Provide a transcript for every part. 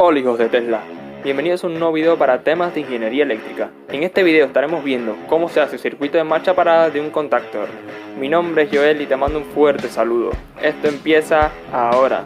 Hola hijos de Tesla, bienvenidos a un nuevo video para temas de ingeniería eléctrica. En este video estaremos viendo cómo se hace el circuito de marcha parada de un contactor. Mi nombre es Joel y te mando un fuerte saludo. Esto empieza ahora.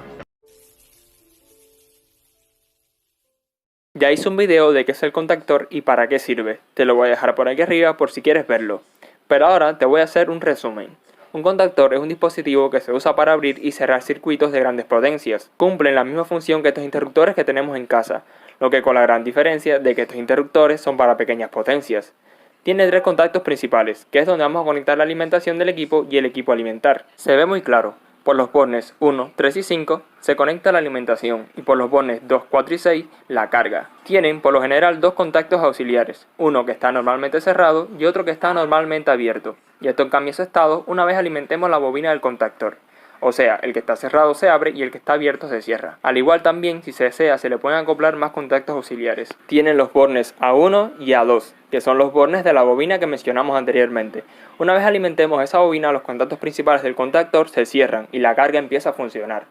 Ya hice un video de qué es el contactor y para qué sirve. Te lo voy a dejar por aquí arriba por si quieres verlo. Pero ahora te voy a hacer un resumen. Un contactor es un dispositivo que se usa para abrir y cerrar circuitos de grandes potencias. Cumplen la misma función que estos interruptores que tenemos en casa, lo que con la gran diferencia de que estos interruptores son para pequeñas potencias. Tiene tres contactos principales, que es donde vamos a conectar la alimentación del equipo y el equipo a alimentar. Se ve muy claro. Por los bornes 1, 3 y 5 se conecta la alimentación y por los bornes 2, 4 y 6 la carga. Tienen por lo general dos contactos auxiliares, uno que está normalmente cerrado y otro que está normalmente abierto. Y esto cambia su estado una vez alimentemos la bobina del contactor. O sea, el que está cerrado se abre y el que está abierto se cierra. Al igual también, si se desea, se le pueden acoplar más contactos auxiliares. Tienen los bornes A1 y A2, que son los bornes de la bobina que mencionamos anteriormente. Una vez alimentemos esa bobina, los contactos principales del contactor se cierran y la carga empieza a funcionar.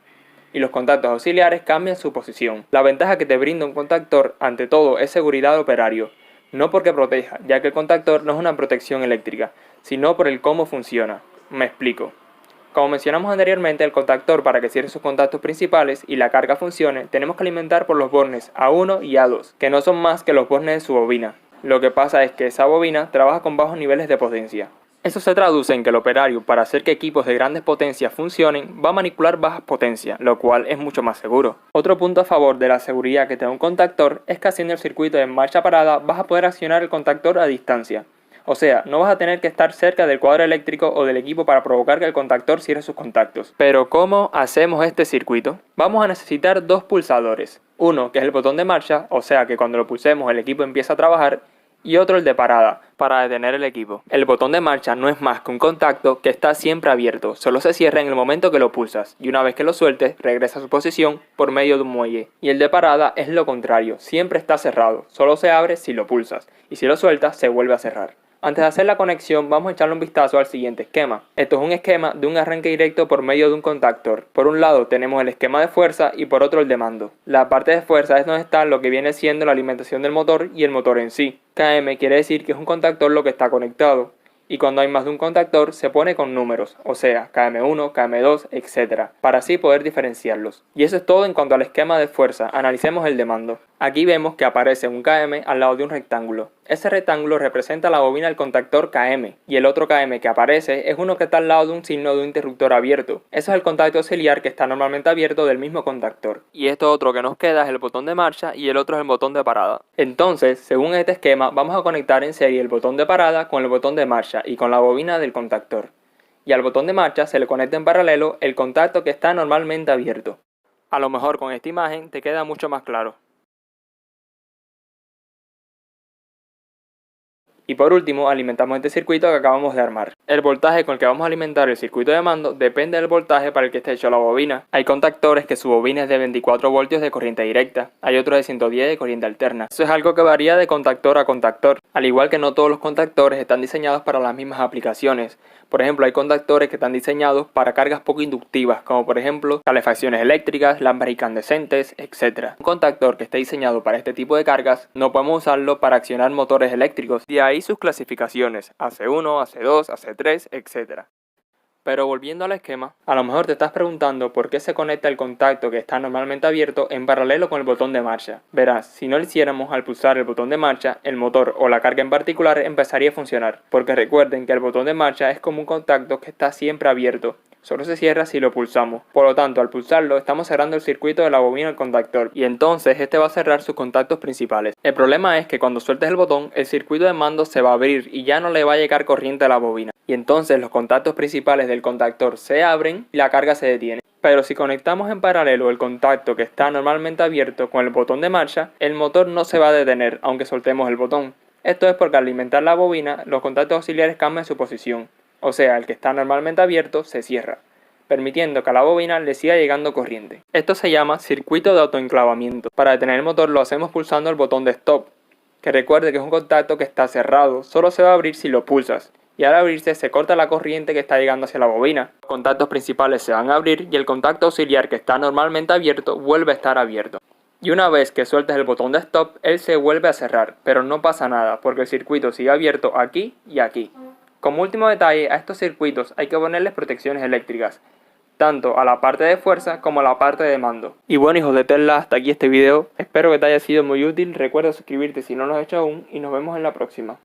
Y los contactos auxiliares cambian su posición. La ventaja que te brinda un contactor, ante todo, es seguridad de operario. No porque proteja, ya que el contactor no es una protección eléctrica, sino por el cómo funciona. Me explico. Como mencionamos anteriormente, el contactor para que cierre sus contactos principales y la carga funcione, tenemos que alimentar por los bornes A1 y A2, que no son más que los bornes de su bobina. Lo que pasa es que esa bobina trabaja con bajos niveles de potencia. Eso se traduce en que el operario, para hacer que equipos de grandes potencias funcionen, va a manipular bajas potencias, lo cual es mucho más seguro. Otro punto a favor de la seguridad que te da un contactor es que haciendo el circuito de marcha parada vas a poder accionar el contactor a distancia. O sea, no vas a tener que estar cerca del cuadro eléctrico o del equipo para provocar que el contactor cierre sus contactos. Pero ¿cómo hacemos este circuito? Vamos a necesitar dos pulsadores. Uno que es el botón de marcha, o sea que cuando lo pulsemos el equipo empieza a trabajar, y otro el de parada, para detener el equipo. El botón de marcha no es más que un contacto que está siempre abierto, solo se cierra en el momento que lo pulsas, y una vez que lo sueltes, regresa a su posición por medio de un muelle. Y el de parada es lo contrario, siempre está cerrado, solo se abre si lo pulsas, y si lo sueltas se vuelve a cerrar. Antes de hacer la conexión vamos a echarle un vistazo al siguiente esquema. Esto es un esquema de un arranque directo por medio de un contactor. Por un lado tenemos el esquema de fuerza y por otro el de mando. La parte de fuerza es donde está lo que viene siendo la alimentación del motor y el motor en sí. KM quiere decir que es un contactor lo que está conectado. Y cuando hay más de un contactor se pone con números, o sea, KM1, KM2, etc. para así poder diferenciarlos. Y eso es todo en cuanto al esquema de fuerza. Analicemos el de mando. Aquí vemos que aparece un KM al lado de un rectángulo. Ese rectángulo representa la bobina del contactor KM y el otro KM que aparece es uno que está al lado de un signo de un interruptor abierto. Ese es el contacto auxiliar que está normalmente abierto del mismo contactor. Y esto otro que nos queda es el botón de marcha y el otro es el botón de parada. Entonces, según este esquema, vamos a conectar en serie el botón de parada con el botón de marcha y con la bobina del contactor. Y al botón de marcha se le conecta en paralelo el contacto que está normalmente abierto. A lo mejor con esta imagen te queda mucho más claro. Y por último, alimentamos este circuito que acabamos de armar. El voltaje con el que vamos a alimentar el circuito de mando depende del voltaje para el que esté hecho la bobina. Hay contactores que su bobina es de 24 voltios de corriente directa, hay otros de 110 de corriente alterna. Eso es algo que varía de contactor a contactor, al igual que no todos los contactores están diseñados para las mismas aplicaciones. Por ejemplo, hay contactores que están diseñados para cargas poco inductivas, como por ejemplo calefacciones eléctricas, lámparas incandescentes, etc. Un contactor que esté diseñado para este tipo de cargas no podemos usarlo para accionar motores eléctricos. De ahí sus clasificaciones, AC1, AC2, AC3, etc. Pero volviendo al esquema, a lo mejor te estás preguntando por qué se conecta el contacto que está normalmente abierto en paralelo con el botón de marcha. Verás, si no lo hiciéramos al pulsar el botón de marcha, el motor o la carga en particular empezaría a funcionar, porque recuerden que el botón de marcha es como un contacto que está siempre abierto. Solo se cierra si lo pulsamos. Por lo tanto, al pulsarlo, estamos cerrando el circuito de la bobina del contactor y entonces este va a cerrar sus contactos principales. El problema es que cuando sueltes el botón, el circuito de mando se va a abrir y ya no le va a llegar corriente a la bobina. Y entonces los contactos principales del contactor se abren y la carga se detiene. Pero si conectamos en paralelo el contacto que está normalmente abierto con el botón de marcha, el motor no se va a detener aunque soltemos el botón. Esto es porque al alimentar la bobina, los contactos auxiliares cambian su posición. O sea, el que está normalmente abierto se cierra, permitiendo que a la bobina le siga llegando corriente. Esto se llama circuito de autoenclavamiento. Para detener el motor lo hacemos pulsando el botón de stop, que recuerde que es un contacto que está cerrado, solo se va a abrir si lo pulsas. Y al abrirse se corta la corriente que está llegando hacia la bobina. Los contactos principales se van a abrir y el contacto auxiliar que está normalmente abierto vuelve a estar abierto. Y una vez que sueltes el botón de stop, él se vuelve a cerrar, pero no pasa nada porque el circuito sigue abierto aquí y aquí. Como último detalle, a estos circuitos hay que ponerles protecciones eléctricas, tanto a la parte de fuerza como a la parte de mando. Y bueno, hijos de Tesla, hasta aquí este video. Espero que te haya sido muy útil. Recuerda suscribirte si no lo has hecho aún y nos vemos en la próxima.